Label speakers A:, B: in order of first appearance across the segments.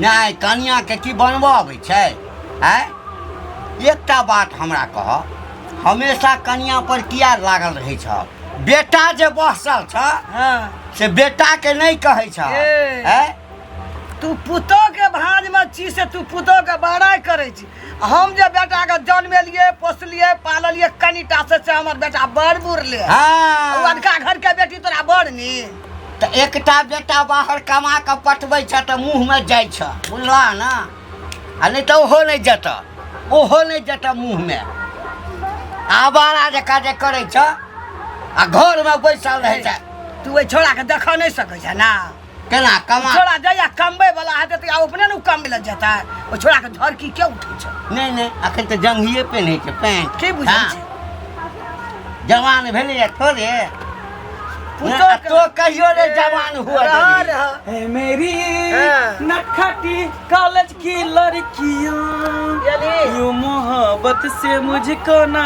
A: नहीं कनिया के की बनबऽ अबै छै आय एकटा बात हमरा कह हमेशा कनिया पर किया लागल रहै छ बेटा जे बहसल छ से बेटा के नहीं कहै छ
B: तू पुतो के भांज में छी से तू पुतो के बड़ाई करे छी हम जे बेटा के जन्मेलिए पोसलिए पाललिए कनिटा से हमर बेटा बड़ बुरले
A: हाँ
B: अनका घर के बेटी तोरा बड़ नी
A: तो एकटा बेटा बाहर कमा के पटबै छ त मुंह में जाय छ बुझला ना आ नहीं तो ओहो नहीं जत मुंह में आवारा जका जे करे छ आ घर में बैसल रहे छ
B: तू ओइ छोड़ा के देख नहीं सकै छ ना
A: केना कमा
B: छोड़ा जइया कमबै वाला हेतै त अपने न कम मिल जेतै ओ छोड़ा के धर की के उठै छ
A: नहीं अखन त जंघिए पेन्है छै पैंट
B: की बुझै छै
A: जवान भेलै थोड़े
B: पुतो
A: तो कहियो रे जवान हुआ
C: है मेरी नटखटी कॉलेज की लड़कियां यूं मोहब्बत से मुझको ना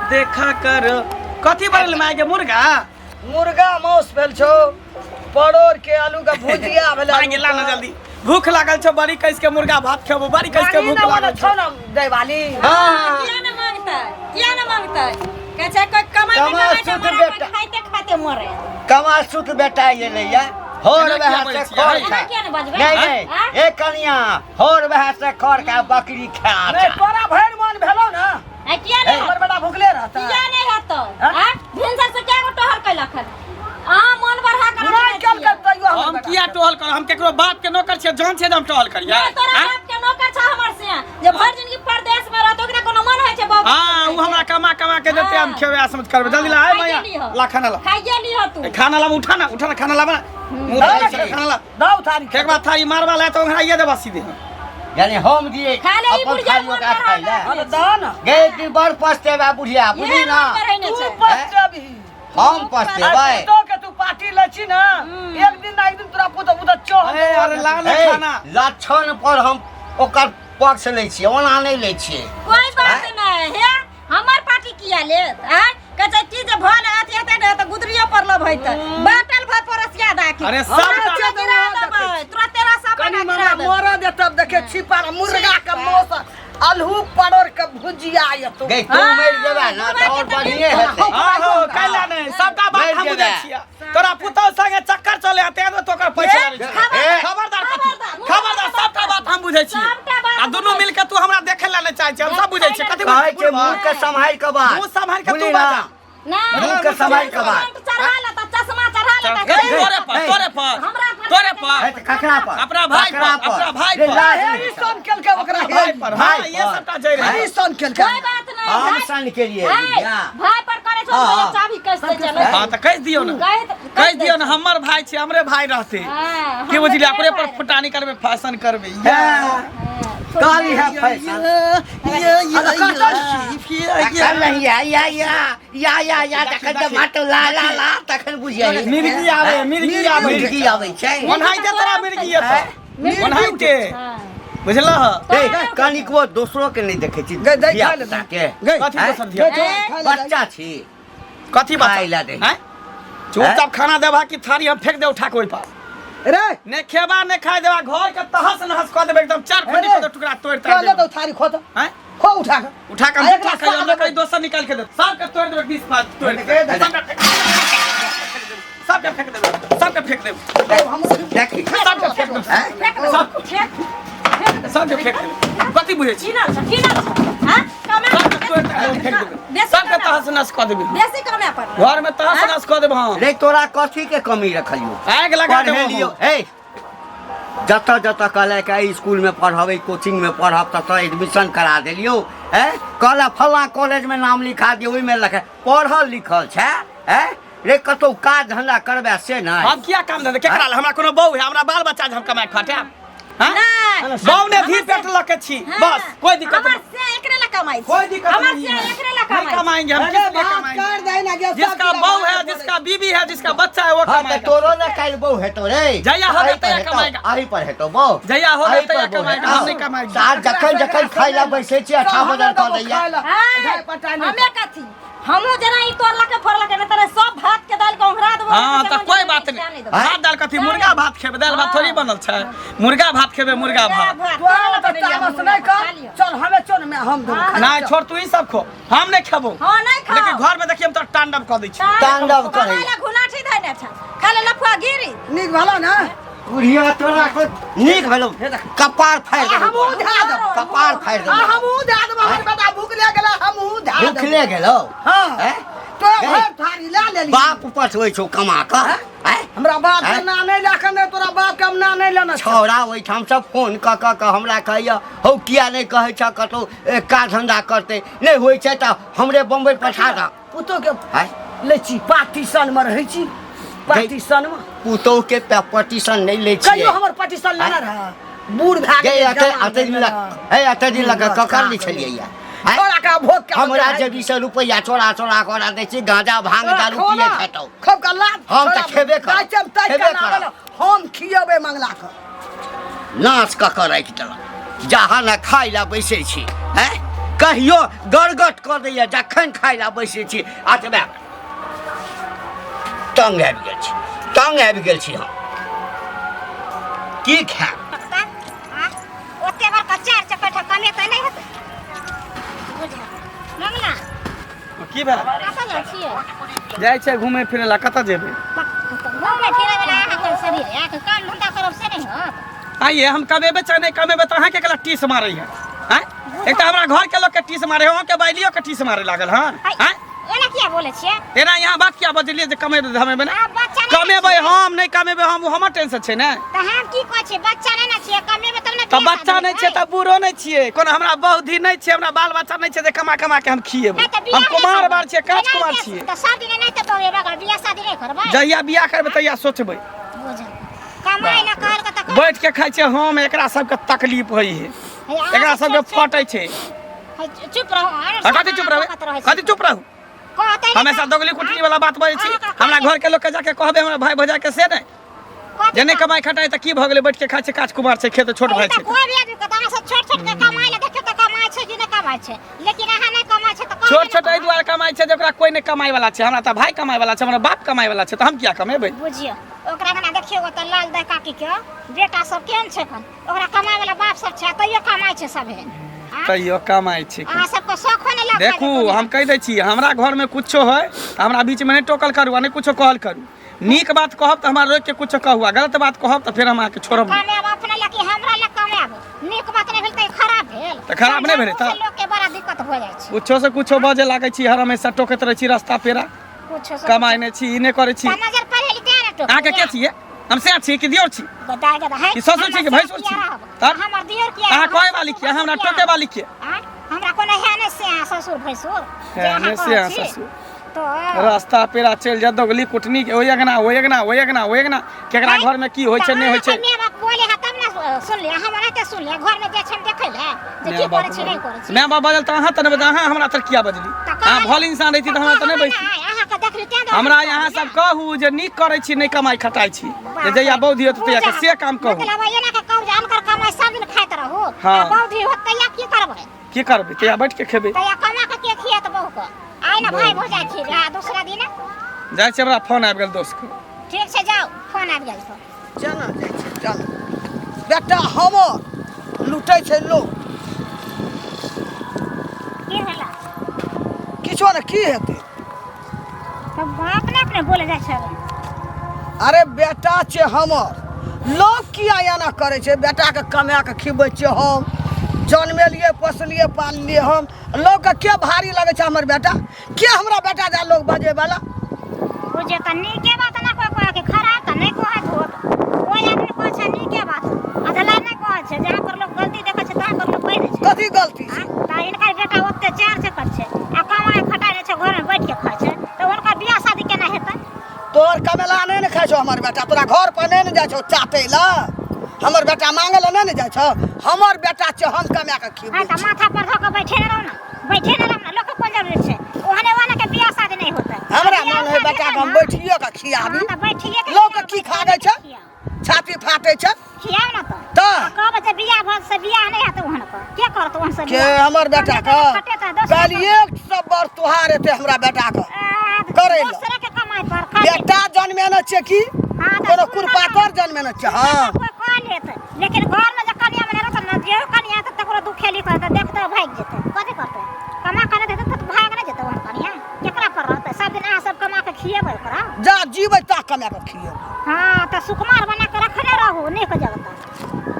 C: देखा करो कथी बनल माय के मुर्गा
B: मौस भेल छौ परोर के आलू का भुजिया भेल
C: मांगे ला ना जल्दी भूख लागल छ बड़ी कइस के मुर्गा भात खेबो बड़ी कइस के भूख लागल
B: छौ ना दैवाली
A: हां
D: किया न मांगता कह छै कोई कमाई खाते मरे
A: कमा सुत बेटा ये लैया होर वह से खर खा नहीं ए कनिया होर वह से खर का बकरी खा
B: नहीं तोरा भैर मन भेलो ना
D: किया नहीं
B: हमर बेटा भूखले रहता
D: किया नहीं हतो भिनसर से क्या गो टहल कैलक मन बढ़ा कर
B: नहीं कल कर तइयो
C: हम किया टहल कर हम केकरो बाप के नौकर छियै जान छै हम टहल करिया
D: तोरा बाप के नौकर छ हमर से जे भर जिंदगी परदेश में रहतो ओकरा कोनो मन होय छै बाबू
C: हां उ हमरा कमा के देते हम खेबे समझ करबे जल्दी ला आय मैया ला खाना ला
D: खाइ गेली हो तू
C: खाना ला उठा ना खाना ला खाना ला
B: दाऊ थारी
C: एक बार थारी मारवा ला तो घराइए देबा सीधे
A: यानी हम दिए
D: खा ले ई बुढ़िया
A: खाइयो का खाइला
B: अरे दान
A: गे ती बड़ पछतेबा बुढ़िया बुझी ना
B: तू पछतेबी
A: हम पछतेबै
B: तो के तू पार्टी लची ना एक दिन तोरा पुतो चोह
C: अरे ला ले खाना
A: लक्षण पर हम ओकर पक्ष लै छी ओना नहीं लै छी
D: कोई बात नहीं है हमर पार्टी किया लेत कहे की जे भल आती हेते न त गुदरियो पर लो भइत बाटल भर परसिया दाखी
C: अरे सब
D: गिरा देबै तोरा तेरा सब
B: कनी मना मोरा दे तब देखे छिपा मुर्गा के मौस अलहू परोर के भुजिया ये तू
A: गे तू मर जेबा ना तो और बढ़िए हेतै
C: आहो कैला नहीं सबका बात हम बुझै छियै तोरा पुतौ संगे चक्कर चले आते तो तोकर पैसा ले खबरदार सबका बात हम बुझै छियै आ दुनू मिल के तू हमरा देखे ला नहीं चाहै छै हम सब बुझै छियै कथि
A: कहै छै मुंह के संभाल के बात
C: मुंह संभाल के तू बात
D: ना
A: मुंह के संभाल के बात
D: चढ़ा ले त चश्मा चढ़ा ले त
C: तोरे पर
A: ककरा पर
C: अपना भाई पर
B: ई सन केल के ओकरा
C: पर हां ये सबटा जइ रहे
B: ई सन केल के
D: कोई बात नहीं
A: हम सन के लिए बुझिया
D: भाई पर करे छो चाबी कस दे चलो
C: हां त कह दियो ना कह दियो ना हमर भाई छै हमरे भाई रहते के बुझली अपने पर फुटानी करबे फैशन करबे
A: काली है फैशन कर रही है या तखन त माटो ला तखन बुझिया मिर्गी आवे छै
C: ओनाइते तोरा मिर्गी एत ओनाइते बुझला
A: ए कनिकवो दोसरो के नहीं देखे छी
B: खा ले
A: के
C: कथि दोसर दिया
A: बच्चा छी
C: कथि बात
A: खाइला दे
C: हैं चुपचाप खाना देबा कि थारी हम फेंक दे उठा के ओइ पास
B: रे
C: ने खेबा ने खाइ देबा घर के तहस नहस क देबे एकदम चार फंडी के टुकड़ा तोड़
B: चल
C: देबे
B: तो थारी खो तो
C: हैं
B: खो उठा के
C: उठा के हम कोई दोसर निकाल के दे सब के तोड़ देबे 20 पास तोड़ के सब के फेंक देबे
B: हम
A: देखी
C: सब के फेंक देबे सब के फेंक देबे कथि बुझै छी
D: हां
C: सब के तहस नहस क देबे
D: बेसी कमे पर
C: घर में तहस नहस क देबे हां
A: रे तोरा कथी के कमी रखलियो
C: आग लगा
A: पढ़ेलियो ए जत कहले के स्कूल में पढ़ावे कोचिंग में पढ़ब तत एडमिशन करा देलियो कहला फला कॉलेज में नाम लिखा दियो ओइ में लिखे पढ़ल लिखल छै रे कतौ काज धंधा करबे से नहीं
C: हम किया काम धंधा केकरा हमरा कोनो बहू है हमरा बाल बच्चा हम कमाए खाटे
D: नहीं
C: बहू ने भी पेट लके छी बस कोई दिक्कत
D: हमर
C: नहीं
D: से एकरे ला कमाई
C: कोई दिक्कत
D: हमर
C: नहीं
D: से
C: है
D: एकरे ला
C: नहीं
D: कमाई
C: कमाएंगे हम किस लिए कमाएंगे
B: कर दे ना के
C: जिसका बहू है जिसका बीबी है जिसका बच्चा है वो
A: हाँ तो
C: कमाएगा
A: तोरो ना काल बहु हेतो रे
C: जया होगा तया कमाएगा
A: आही पर हेतो बहु
C: जया होगा तया कमाएगा हम नहीं कमाएंगे
A: सार जखन खाइला बैसे छी 58 कर दैया
D: हमें कथी हमहू जना ई तोड़ला के फोड़ला के तेरे सब भात के दाल के ओंघरा देबो
C: हां त कोई बात नहीं भात दाल कथी मुर्गा भात खेबे दाल भात थोड़ी बनल छै मुर्गा भात खेबे मुर्गा भात
B: तोरा तो तामस नहीं कर चल हमें चल में हम दो
C: नहीं छोड़ तू ही सब खो हम नहीं खेबो
D: हां नहीं खा
C: लेकिन घर में देखिए हम तो तांडव कर दै छी
A: तांडव करे
D: घुनाठी धैने छ खाले लफुआ गिरी
B: निक भला ना
A: बुढ़िया तोरा को नीक भेलो कपार फाड़ दे
B: हमहू धा दो
A: कपार फाड़ दे
B: हमहू धा दो हमर बेटा भूख ले गेला हमहू धा दो
A: भूख ले गेलो
B: हां
A: हैं
B: तो घर थारी ला ले
A: बाप पठबै छौ कमा के हैं
B: हमरा बाप के ना नहीं लाखन तोरा बाप के हम ना नहीं लेना
A: छौड़ा ओइठाम से फोन क हमरा कहैया हौ किया नहीं कहै छ कतौ काज धंधा करते नहीं होय छै त हमरे बम्बई पठा द
B: पुतो के
A: हैं
B: लेची पार्टीशन में रहै छी पार्टीशन में
A: पुतौ के पटिशन नहीं ले छियै
B: कहियो हमर पार्टीशन लेना रहा बूढ़ भाग
A: गए अते दिन लग ककर ली छलियै या
B: छोड़ा का भोग के
A: हमरा जे 20 रुपया चोरा कर दै छी गांजा भांग दारू पिए खेतौ
B: खूब का लाभ
A: हम त खेबे कर
B: हम खियेबे मंगला के
A: नाच ककर राख देलक जहाँ न खाइ ला बैसे छी हैं कहियो गड़गट कर दैया जखन खाइ ला बैसे छी अतबे टंग आबि गेल छी हम की खाएब
D: ओते बार का चार चपेट कमे त नहीं होते बुझा मंगला
C: की भेल
D: कतऽ जाइ छियै
C: जाइ छै घूमे फिरे ला कतऽ जेबै
D: घूमे फिरे वाला अहाँके शरीर है कि काम धंधा करब से नहीं होत
C: आइए हम कमेबे चाहे नहीं कमेबे तो अहाँके केला टीस मारै है हैं एक तो हमरा घर के लोग के टीस मारे हो के बाइलियो के टीस मारे लागल हन हैं
D: एना किया बोले छियै
C: एना यहाँ बात क्या बजलिए जे कमेबे हमेबे ना
D: बच्चा
C: कमेबे हम नहीं कमेबे हम हमर टेंशन छै ने
D: त हम की कहै छी बच्चा नहीं ना छियै कमेबे तब ना
C: तो बच्चा नहीं छै त बूढ़ो नहीं छियै कोनो हमरा बहुधी नहीं छै हमरा बाल बच्चा नहीं छै जे कमा के हम खिएबै हम कुमार बार छियै काज कुमार छियै
D: त सब दिन नहीं त तोरे बगल बियाह शादी नहीं करबै
C: जहिया बियाह करबै तहिया सोचबै
D: बुझ कमाई ना कहल के त
C: बैठ के खाइ छै हम एकरा सबके तकलीफ होई है एकरा सबके फटै छै
D: चुप रहो
C: कथी चुप रहबै कथी चुप रहू
D: कहतै
C: हमेशा दोगली कुटनी वाला बात बजै छी हमरा घर के लोग के जाके कहबे हमरा भाई भौजा के से नहीं जे नहीं कमाई खटाई त की भ गेलै बैठ के खाइ छै काज कुमार छै खेत छोट भाई छै
D: कोई भी आदमी के दाना से छोट के कमाई ले देखे त कमाई छै कि नहीं कमाई छै लेकिन अहाँ नहीं कमाई छै त
C: छोट एहि दुआरे कमाई छै जे ओकरा कोई नहीं कमाई वाला छै हमरा त भाई कमाई वाला छै हमरा बाप कमाई वाला छै त हम किया कमेबै
D: बुझियो ओकरा गना देखियो त लाल दाई काकी के बेटा सब केहन छै कन ओकरा कमाई वाला बाप सब छै तइयो कमाई छै सबे
C: तइयो कमाई छै
D: अहाँ सबको शौक होने लगा
C: देखू हम कह दै छी हमरा घर में कुछो है हमरा बीच में नहीं टोकल करू नहीं कुछो कहल करू नीक बात कहब त हमरा रोक के कुछो कहू गलत बात कहब त फिर हम आके छोड़ब
D: कमाब अपने लकी हमरा ल कमाब नीक बात नहीं भेल त खराब भेल
C: त खराब नहीं भेल त
D: लोग के बड़ा दिक्कत हो जाय छै
C: कुछो से कुछो बजे लागै छी हर हमेशा टोकत रहै छी रास्ता पेरा
D: कुछो से
C: कमाई नहीं छी इने करे छी
D: नजर पड़े ले दे तो
C: आके के छिए हम से छी कि दियोर छी
D: बताय गदा है
C: कि ससुर छी कि भैंसुर छी तब
D: हमर दियर किया
C: अहाँ कोई वाली किया हमरा टोके वाली किया
D: हमरा कोनो है ने से ससुर भैंसुर
C: है ने से ससुर
D: तो
C: रास्ता पेरा चल जा दोगली कुटनी के ओय अगना केकरा घर में की होय छै नहीं होय छै
D: मैं बाप बोले है तब ना सुन लिया हम नहीं ते सुन लिया घर में जे छन देखै ले जे की करे छै नहीं करे छै
C: मैं बाप बजल त अहाँ त नहीं बजा अहाँ हमरा तर किया बजली अहाँ भल इंसान रहिती त हमरा त नहीं बजती
D: अहाँ के देख लेते
C: हमरा यहाँ सब कहू जे नीक करे छी नहीं कमाई खटाई छी जे जइया बौधी होत तइया के से काम कहू
D: मतलब ये ना के कहू जान कर कमाई सब दिन खाइत रहू
C: हाँ।
D: बौधी होत तइया की करबै
C: की करबै तइया बैठ के खेबै
D: तइया कमा के खियात बहु को आइ ना भाई भौजा छी दूसरा दिन
C: जाय छै हमरा फोन आबि गेल दोस्त के
D: ठीक छै जाओ फोन आबि गेल तो
B: जाना जाइ छै चल बेटा हमर लुटै छै लोग
D: की भेला
B: किछो ने की हेतै
D: तब अपने अपने बोले जाइ छै
B: अरे बेटा छै हमर लोग किया एना करे छै बेटा के कमा के खिबै छै हम जन्मेलिए पोसलिए पाललिए हम लोग के के भारी लगे छै हमर बेटा के हमरा बेटा जा लोग बजे वाला
D: बुझे त नीके बात ना कोई के खराब त नहीं कहत होत कोई आदमी कहै छै नीके बात अधला नहीं कहै छै जहां पर लोग गलती देखै छै तहां पर लोग कहि दै छै
B: कथी गलती
D: त इनकर बेटा ओते चार से कर छै आ कमाई खटाई छै घर में बैठ के खाय छै त उनका बियाह शादी केना हेतै
B: तोर कमेला नहीं ने खाइ छौ हमर बेटा तोरा घर पर नहीं ने जाइ छौ चाटे ला हमर बेटा मांगे ला नहीं ने जाइ छौ हमर बेटा छै हम कमा के खिबै
D: हां त माथा पर धो के बैठे रहो ना लोग के कोन जरूरत छै ओहने वाला के बियाह शादी नहीं होतै
B: हमरा मन है बेटा के हम बैठिए के खियाबी
D: त बैठिए के
B: लोग के की खाबै छै छाती फाटे छै
D: खियाव ना त कहब जे बियाह भल से बियाह नहीं हेतै ओहन पर के करत ओहन से
B: के हमर बेटा के कल एक सब बराबर तुहार एते हमरा बेटा के करे ला।
D: दूसरे के कमाई पर खा
B: बेटा जन्मे न छे की
D: हाँ, तो
B: कोनो
D: सुन
B: कुरपातर जन्मे न छे। हां
D: कोई खा लेत लेकिन घर में जो कनिया में रहत न जे कनिया त तकरो दुखेली कर देखते भाग जेते कथि करते कमा करे देते तो भाग न जेते वहां कनिया केकरा पर रहते सब दिन आ सब कमा के खिएबे करा
B: जा जीवे ता कमा के खिए।
D: हां त सुकुमार बना के रखले रहू नेक जगत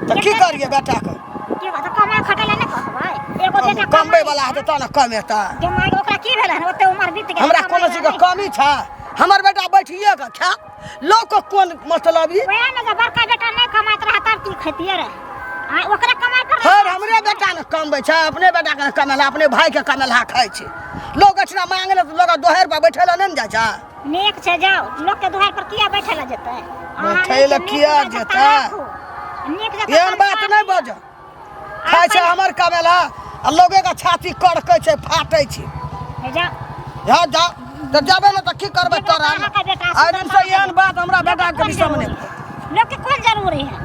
B: त की करिए बेटा के
D: की बात कमा खटले न कहबै एगो बेटा
B: कमबै वाला हेतै त न कमेता।
D: जमाई ओकरा की भेल हन ओते उम्र बीत गेल
B: हमरा कोनो चीज के कमी था हमर बेटा बैठिए के खा लोग को कोन मतलब ई
D: ओए न जब बड़का बेटा नहीं कमाइत रहा तब की खतिए रे आ ओकरा कमाई कर
B: हर हमरे बेटा ने कमबै छै अपने बेटा के कमेला अपने भाई के कमेला खाइ छै। लोग एछना मांगले त लोग दोहर पर बैठेला नहीं जा जा
D: नेक छै जाओ लोग के दुआर पर किया बैठेला जेतै
B: बैठेला किया जेतै
D: नेक जगह
B: एहन बात नहीं बज खाइ छै हमर कमेला आ लोगे के छाती कड़कै छै फाटै छै।
D: जाओ
B: जा जा त जाबे न त की करबै तोरा आइ दिन से एहन बात हमरा बेटा के विषय में
D: लोग के कोन जरूरी है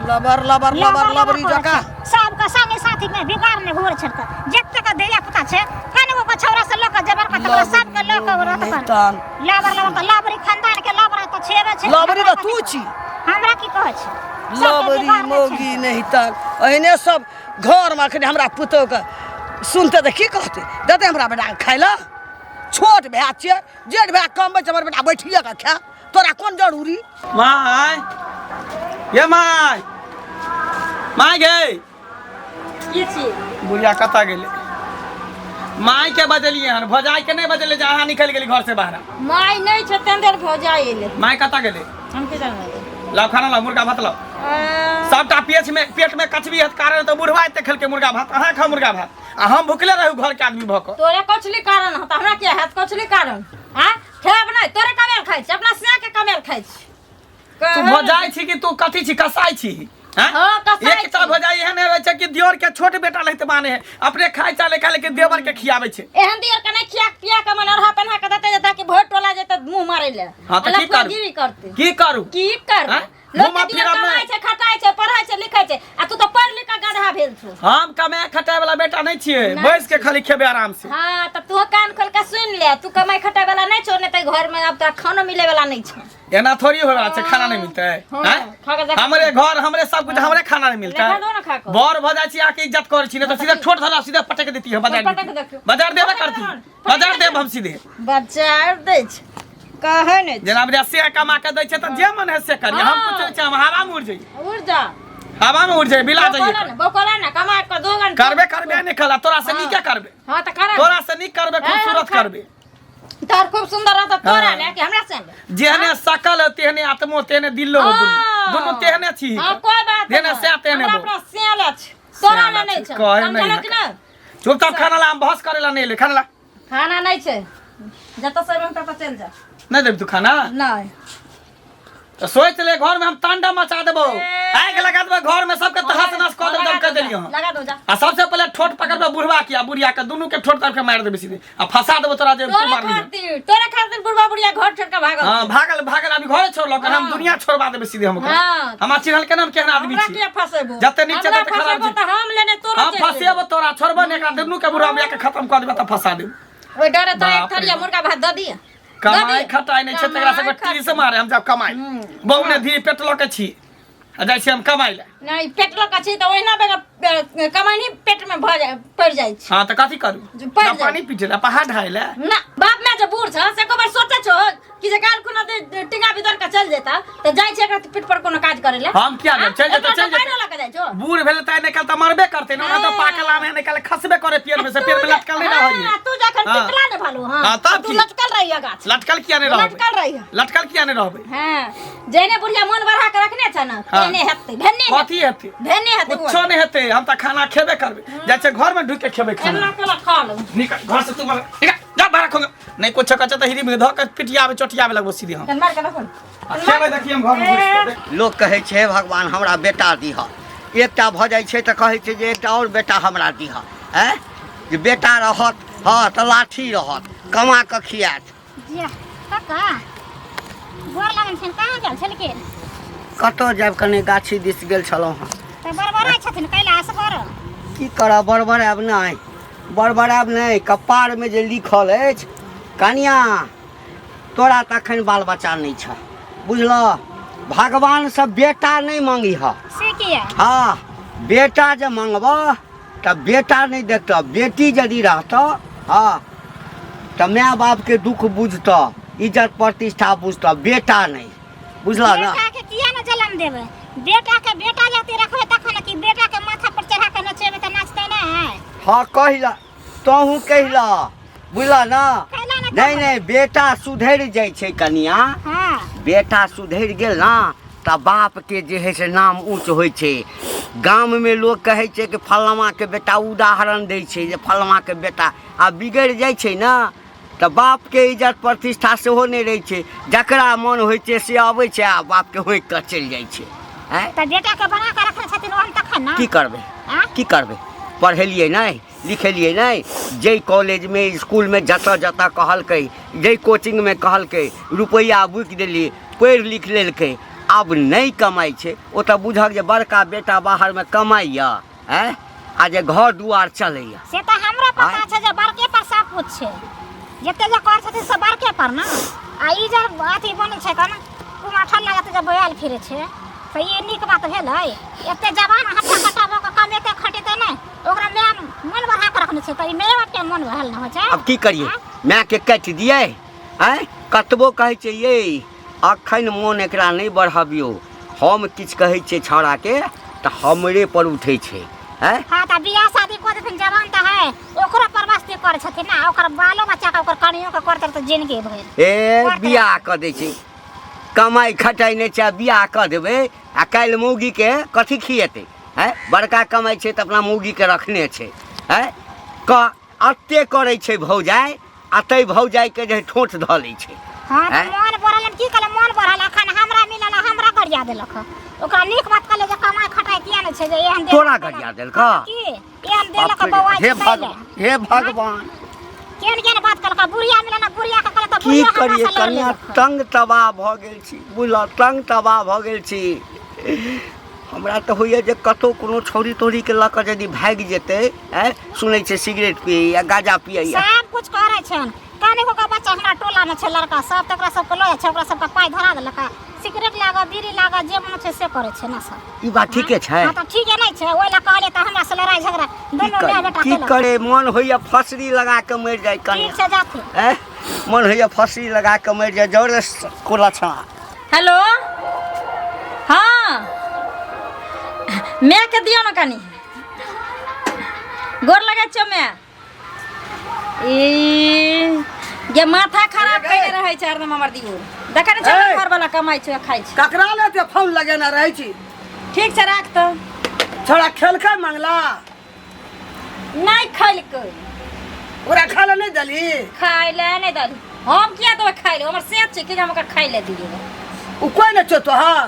B: लबर लबर लबर लबरी जका
D: सबका संगे साथी में बिगाड़ ने घोर छड़का जत्ते का दैया पता छै कने को छौरा से लोग जबर का तकरा सब के लोग रहत पर लबर लबर लबरी खानदान के लबर त छेबे छै
B: लबरी त तू छी
D: हमरा की कहै छै
B: लबरी मोगी नहीं तक एहने सब घर में अखन हमरा पुतौ के सुनते त की कहते देते हमरा बेटा के खाइ ला छोट भै छियै जेठ भै कमबै छै हमर बेटा बैठिए के खा तोरा कोन जरूरी।
C: माय ये माय माय गे
E: की छी
C: बुढ़िया कता गेले माय के बजलिए हन भजाई के नहीं बजले जहाँ निकल गेली घर से बाहर
E: माय नहीं छ तेंदर भौजा एले
C: माय कता गेले
E: हम के जाने
C: लाओ खाना लाओ मुर्गा भात लाओ सबटा पेट में कचबी है कारण तो बुढ़वा एते खेल के मुर्गा भात अहाँ खा मुर्गा भात आ हम भुखले रहू घर के आदमी भक
E: तोरे कछली कारण ह त हमरा के हाथ कछली कारण हां खेब नहीं तोरे कमेल खाइ छी अपना सिया के कमेल खाइ छी
C: तू भजाई छी कि तू कथी छी कसाई छी हां
E: हाँ, कसाई
C: एक ता
E: छी।
C: भजाई एहन है छै कि दियोर के छोट बेटा लेते माने है अपने खाइ चाले खा लेके देवर के खियावे छै
E: एहन दियर के नहीं खिया पिया के मन अरहा पहना के देते ताकि भोट टोला जेते मुंह मारे ले
C: हां त की करू
E: गिरी करते
C: की करू
E: की कर
C: हाँ?
E: लोग
C: घुमा
E: के दियर
C: फिरा में-
E: कमाइ छै खटाइ छै पढ़ाइ छै लिखाइ छै आ तू तो पढ़ लिख के गधा भेल छौ।
C: हम कमाए खटाए वाला बेटा नहीं छिए
E: नहीं
C: बैस के खाली खेबे आराम से
E: हाँ तब तू कान खोल के सुन ले तू कमाई खटाई वाला नहीं छो नहीं तो घर में अब तक खाना मिले वाला नहीं छो।
C: एना थोड़ी हो रहा है खाना नहीं मिलता है
E: हाँ,
C: हैं?
E: खा के देख।
C: हमरे घर हमरे सब कुछ हमरे खाना नहीं मिलता
E: देखा दो ना खा
C: है
E: के।
C: बर भजा छी आके इज्जत कर छी नहीं तो सीधे छोट धरा सीधे पटक देती है बाजार
E: पटक
C: देती।
E: देखियो।
C: बाजार देबे करती बाजार देब हम सीधे
E: बाजार दे छ कहे नहीं
C: जेना बजा से कमा के दै छै त जे मन है से करी हम
E: हाँ।
C: कुछ हम हवा में उड़ जाई
E: उड़ जा
C: हवा में उड़ जाई बिला जाई
E: बोकोला ना कमा के 2 घंटा
C: करबे नहीं खला तोरा से नी क्या करबे
E: हां त कर
C: तोरा से नी करबे खूबसूरत
E: हाँ,
C: करबे
E: तार खूब सुंदर रहता तोरा
C: हाँ।
E: ले कि हमरा से
C: जेहने सकल तेहने आत्मो तेहने दिलो दोनों तेहने छी
E: हां कोई बात
C: देने से तेहने
E: हमरा
C: बो
E: अपना सियाला छ तोरा ले नहीं छ
C: कहे नहीं
E: समझलक ना
C: चुपचाप खाना ला हम बहस करेला नहीं ले खाना ला
E: खाना नहीं छ जत से हम तत चल जा
C: नहीं देब तू खाना
E: नहीं
C: तो सोच ले घर में हम तांडव मचा देबो आग लगा देबो घर में सबके तहस नस कर देब दम कर देलियो
E: लगा दो जा
C: आ सबसे पहले ठोट पकड़बे बुढ़वा किया बुढ़िया के दोनों के ठोट के मार देबे सीधे आ फंसा देबो तोरा जे तू मार दियो
E: तोरे खातिर बुढ़वा बुढ़िया घर छोड़ के भागल
C: हां भागल अभी घर छोड़लो कर हम
E: हाँ।
C: दुनिया छोड़वा देबे सीधे हमको
E: हाँ।
C: हमार चिन्हल के नाम केहन आदमी
E: हमरा
C: छी
E: के फसेबो
C: जते नीचे तते खराब छी
E: त हम लेने तोरा
C: हम फसेबो तोरा छोड़बो ने एकरा दुनू के बुढ़वा बिया के खत्म कर देबे त फंसा देब
E: ओइ डरे तो एक
C: बाप रे
E: थरिया मुर्गा भात द दिया
C: कमाई खटाई नहीं छै तकरा सब टी से मारे हम जब कमाई बहु ने धी पेटलो के छी आ जाइ छी हम कमाई ले
E: नहीं पेट लो कछि त ओहिना बेगा कमाई नहीं पेट में भ जाय पड़ जाय छै
C: हां त कथी करू
E: जो पड़
C: ना
E: जाए।
C: पानी पीटे ला पहाड़ ढाइले
E: ना बाप में जो बूढ़ छ से को बार सोचे छो कि जे काल खुना टिंगा भीतर का चल जेता त जाय छै एकरा पीठ पर कोनो काज करे ले
C: हम क्या जाब चल जेते चल जेते
E: लगा जाय छो
C: बूढ़ भेले त निकल त मरबे करते ना तो पाकला में निकल खसबे करे पेड़ में से पेड़ में लटकल नहीं रही
E: तू जखन
C: हाँ।
E: टिकला ने भालो हां
C: हाँ, तब
E: तू
C: की?
E: लटकल रहिया गाछ
C: लटकल किया नहीं रहबे
E: लटकल रहिया
C: लटकल किया नहीं रहबे
E: हां जेने बुढ़िया मन बढ़ा के रखने छ ना
C: हाँ।
E: तेने हेतै भेने
C: कथी हेते
E: भेने हेतै
C: कुछो नहीं हेते हम त खाना खेबे करबे जाय छै घर में ढुक के खेबे खाना
E: एना केला खा लो
C: निकल घर से तू निकल जा बाहर खोग नहीं कुछ कच त हिरी में धो के पिटियावे चोटियावे लगबो सीधे हम
E: कन मार के रखो
C: आ खेबे देखी हम घर में घुस के
A: लोग कहै छै भगवान हमरा बेटा दीह एकटा भऽ जाइ छै तऽ कहै छै जे एकटा और बेटा हमरा दीह हैं जे बेटा रहत हाँ तऽ लाठी रहत कमा कऽ खियात
D: जिया काका गोर लगन छन कहाँ गेल छलके
A: कतऽ जायब कने गाछी दिस गेल छलहुँ हँ
D: त बरबराय छथिन कैला असगर
A: की करब बरबर आब नहि बड़बड़ाब नहीं, कपार में जे लिखल अछि कनिया तोरा तखन बाल बच्चा नहीं छ, बुझलह? भगवान से बेटा नहीं मांगी है।
D: से किया
A: हाँ, बेटा जे मांगबह तब बेटा नहीं देखता, बेटी यदि रहता हाँ तो माँ बाप के दुख बुझता, इज्जत प्रतिष्ठा बुझता, बेटा नहीं, बुझला ना?
D: बेटा के किया न जन्म देबे? बेटा के बेटा जाति रखबे तखन कि बेटा के माथा पर चढ़ा के नचेबे त नाचते ना है।
A: हाँ कहिला, तोहू कहिला, बुझला ना? नहीं नहीं, बेटा सुधर जाय छै कनिया।
D: हाँ
A: बेटा सुधर गेल ना त बाप के जे है से नाम ऊँच होइ छै। गाम में लोग कहे छै कि फलमा के बेटा, उदाहरण दै छै जे फलमा के बेटा आ बिगड़ जाय छै ना त बाप के इज्जत प्रतिष्ठा सेहो नहीं रहे छै। जकरा मन होइ छै से आबै छै आ बाप के होइक के चलि जाइ छै।
D: त बेटा के बना के रखने छथिन ओहन तखन ना
A: की करबै?
D: हाँ?
A: की करबै? पढ़ेलिए नहीं, लिखेलिए नहीं, जै कॉलेज में स्कूल में जतऽ जतऽ कहलकै, जै कोचिंग में कहलकै, रुपैया बुकि देलिए, पढ़ि लिख लेलकै, अब नहीं कमाई छै। ओ तऽ बुझक जे बड़का बेटा बाहर में कमाइया हैं आ जे घर दुआर चलैया।
D: से त हमरा पता छै जे बड़के पर सब कुछ छै, जते जे कर छथिन से बड़के पर ना। आ ई जे अथी बनै छै कन कुमाठल लागत जे बोयल फिरे छै त ई नीक बात भेलै? एते जवान हट्टा कटाबो के कमेते खटेते नै, ओकरा मैं मन बढ़ा के रखने छै त ई माय बाप के मन बहल न हो छै।
A: अब की करिए? माँ के काटि दिए हैं? कतबो कहै छै ये अखन मोन एकरा नहीं बढ़ाबियो, हम किछ कहै छियै छौड़ा के त हमरे पर उठै छै। हैं
D: हाँ त बियाह शादी कर देथिन, जवान त है ओकरो परवस्ती करे छथिन ना, ओकर बालो बच्चा के ओकर कनियो के करते त जिंदगी भर
A: ए बियाह क दै छै, कमाई खटाई नहीं छै, बियाह क देबै आ काल्हि मौगी के कथी खिएतै? हैं बड़का कमाई छै त अपना मौगी के रखने छै। हैं क अत्ते करै छै भौजाई आ तै भौजाई के जे ठोठ ध लै छै।
D: हाँ त मन बढ़ल की कले मन बढ़ल अखन हमरा मिलल हमरा गरिया देलक। ओकरा नीक बात कले जे कमाई खटाई किया नै छै जे एहन दे
A: तोरा गरिया देलक?
D: की एहन देलक बौआ?
A: हे भगवान
D: केन केन बात कलक? बुढ़िया मिलल ना, बुढ़िया के कले त
A: की करिए कनिया, तंग तबाह भ गेल छी, बुझल? तंग तबाह भ गेल छी। हमरा तो होइए जे कतौ कोनो छौरी तोरी के लऽ कऽ यदि भागि जेतै, सुनै छै सिगरेट पिए या गांजा पिए या
D: सब कुछ करे छन। कानेगो का बच्चा हमरा टोला में छै लड़का सब, तकरा सब के लय छै, ओकरा सब के पाई धरा देलक, सिगरेट लागा बीड़ी लागा जे मन छै से करे छै ना सब।
A: ई बात ठीके छै?
D: हां त ठीके नै छै, ओइ ला कहले त हमरा से लड़ाई झगड़ा दोनों माय बेटा
A: की
D: केलक।
A: करे? मन होइए फसरी लगा के मर जाए कनिया।
D: ठीक छै जाथी
A: मन होइए फसरी लगा के मर जाए, जोर को लछा।
E: हेलो हाँ मैं के दियो न कनी गोर लगे छो मैं ई ये माथा खराब कइले रहै छै हरदम हमर दियो। देखै नै छै घर वाला कमाई छै खाइ छै।
B: ककरा लेते फोन लगेना रहै छी?
E: ठीक छै राख तो।
B: छोड़ा खेलकै मंगला
E: नहीं खैलकै,
B: ओकरा खाले नहीं दली?
E: खाइले नहीं दली। हम किया देबै खाइले? हमर सेहत छै कि हम ओकरा खाइले दियै?
B: उ कोई न छो तोहर?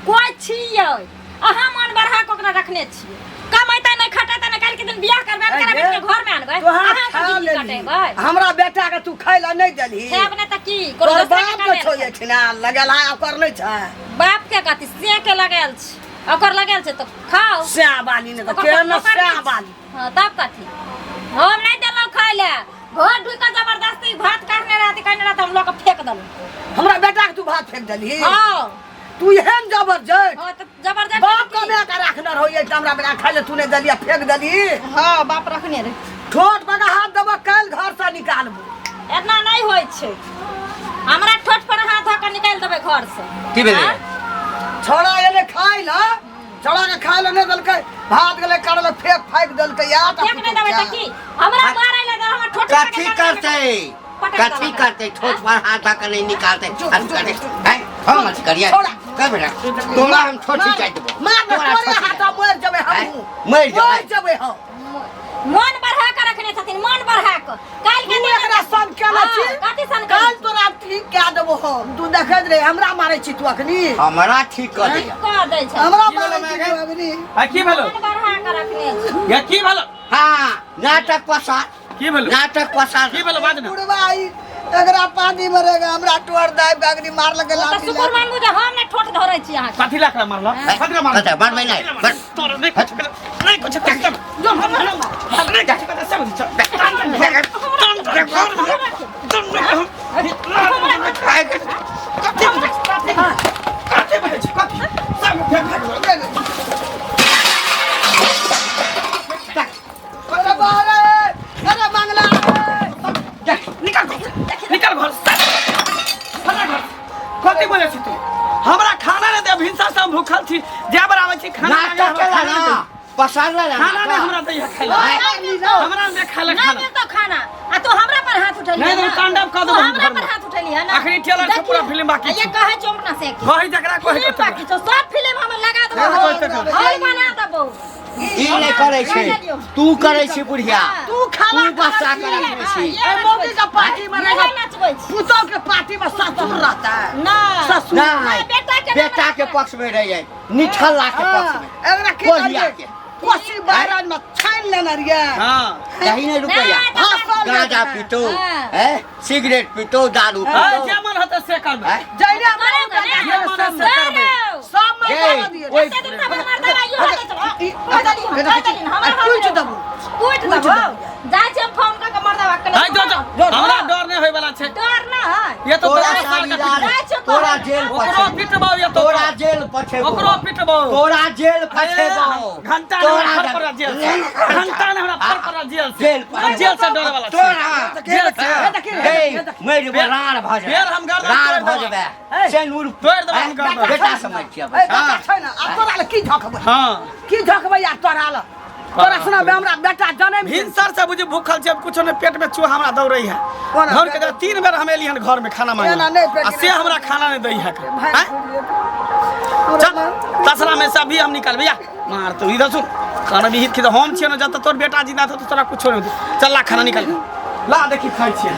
E: कोई छियै अहाँ मन बढ़ा के ओकरा रखने छियै। कमाइते नहीं खटेते नहीं, काल्हि के दिन बियाह करबै करबै के घर में आनबै
B: तोहर
E: अहाँ
B: खा
E: के
B: लेली।
E: कटेबै।
B: हमरा बेटा के तू खाइला नहीं दली?
E: खाब नै त की
B: तोर
E: कोनो
B: बाप के छो ये खिना लगेला ओकर नहीं छै?
E: बाप के कथी से के लगायल छै, ओकर लगायल छै त खाओ।
B: स्या बाली ने
E: ओकर
B: के न
E: ओकर
B: स्या
E: नहि-
B: बाली।
E: हाँ तब कथी? हम नहीं देलौ खाइले, घर ढुक के जबरदस्ती भात काटने रहती कहने रहत हम लोग के फेंक देलौ।
B: हमरा बेटा के तू भात फेंक दली?
E: हां
B: तू एहन जबरदस्त
E: हां त जबरदस्ती
B: बाप का मैं का रखना रहोये त हमरा बेटा खाइले तू नहीं दलिया फेंक दली?
E: हां बाप रखने रे।
B: ठोट बगा हाथ दबा काल घर से निकालबो।
E: एतना नहीं होय छै, हमरा ठोट पर हाथ धऽ के निकाल देबै घर से।
A: की भेलै?
E: हाँ?
B: छोड़ा एले खाइला, छोड़ा के खाइले नहीं दलकै, भात गले काढ़ले फेंक फाइक दलकै या त
E: फेंक नहीं देबै त की? हमरा मारै ले हमर ठोट पर
A: कथी करतै? कथी करतै? ठोट पर हाथ धऽ के नहीं निकालतै। हम मत करिए कर बेटा, तोरा हम ठोठी काट देबो।
B: मार
A: तोरा
B: तोरे
A: ठोठी
B: हाथ मर जबे हम
A: मर जाए।
B: मर जबे हम।
E: मन बढ़ा के रखने छथिन, मन बढ़ा के। काल के
B: तू
E: दिन
B: एकरा सन केला छी?
E: कथी सन
B: काल
E: काल
B: तोरा ठीक कए देबो हम। तू देखैत रे हमरा मारै छी तू अखनी?
A: हमरा ठीक कर दिया।
E: कह दै छै
B: हमरा
C: की भेलो
B: मारै छी
C: माय
B: तू अखनी?
C: आ की भेलो?
E: मन बढ़ा के रखने छै।
C: या की भेलो?
A: हाँ नाटक पसार,
C: की भेलो?
A: नाटक पसार।
C: की भेलो बाज ना?
B: बुढ़वा ई एकरा पानी मरेगा हमरा टोर दाइ बागनी मार लगे
E: त
B: लाठी
E: शुक्र मानबू जे हम ने ठोट धरै छी अहाँ के।
C: कथी लाकड़ा मारलो? कथी मारलो?
A: कतै मारबै नहीं?
C: तोरा नहीं कुछ नहीं कुछ नहीं कुछ। जो हम नहीं गाछ का सब भूखल छी जे बराबर छी खाना
A: नाटक केला ना पसारला ना
C: खाना नहीं हमरा दैया खाइला हमरा ने खाइला
E: ना
C: खाना
E: मिल तो खाना आ तू हमरा पर हाथ उठेली
C: नहीं, नहीं, तांडव कर दो
E: तू
C: हम
E: हमरा
C: घर में।
E: पर हाथ उठेली है ना
C: आखिरी ट्रेलर से पूरा फिल्म बाकी
E: ये
C: छै।
E: कहे चुप ना से
C: वही जकरा कहे
E: फिल्म
C: के
E: बाकी तो सब फिल्म हम लगा
C: नहीं, नहीं,
E: देबो
C: नहीं,
E: हॉल बना देबो
A: ई नहीं करे छै तू करे छी बुढ़िया
B: तू खाना
A: तू बच्चा करे छी
B: ए मौगी का पार्टी में
E: नहीं नचबै छी
B: पुतोह के पार्टी में ससुर रहता है
E: ना
B: ससुर
A: नहीं बेटा के पक्ष में रह जाए निठल्ला के पक्ष में
B: एकरा की
A: कोहिया
B: करिए
A: के
B: कोसी बाहर में छान लेना रिया
C: हां
A: कहीं नहीं रुपया गांजा पीतो है सिगरेट पीतो दारू
C: हां
A: पीतो
C: जे मन होते से करबे
A: हैं?
B: जइने हमरा
C: जे मन होते से करबे
B: सब में
A: ये,
B: डाल दिए
A: ओए,
E: ऐसे दिन तब मार दे आइयो हटे चलो
B: कुछ दबू
E: कुछ दबो जाय छै फोन क के मर्दा के
C: हाय जो हमरा डर नहीं होय वाला छै
E: डर ना है
C: ये तो
A: तोरा
C: 10 साल का
A: सालीदार तोरा जेल
C: ओकरो
A: पछे
C: पिटबो ये तो
A: तोरा जेल पछे
C: ओकरो पिटबो
A: तोरा जेल पछे
C: घंटा ने फर पर जेल से घंटा ने हमरा फर पर जेल से जेल से डरे वाला छै
A: तोरा
C: जेल से
A: हे मेरी बरार भज
C: फेर हम गर्दन
A: रार
C: तोड़
A: भज
C: देबै।
A: बे से नूर
C: तोड़ देबै हम गर्दन।
A: बेटा समझ छियै
B: ए बेटा छै ना आ तोरा ले की झकबै
C: हां
B: की झकबै यार तोरा ले तोरा सुना बे हमरा बेटा जन्म
C: भिनसर से बुझी भूखल छै कुछो ने पेट में चूहा हमरा दौड़ै है
B: कोना?
C: घर के 3 बेर हम एलियन घर में खाना मांगे
B: एना नहीं पेट
C: आ से
B: में-
C: हमरा खाना नहीं दै है
B: भाई
C: हैं? चल तसरा में से अभी हम निकलबे या मार तो इधर सुन खाना भी हित के हम छियै न जत तोर बेटा जिंदा था तो तोरा कुछो नहीं होतै चल ला खाना निकल ला देखी खाइ छियै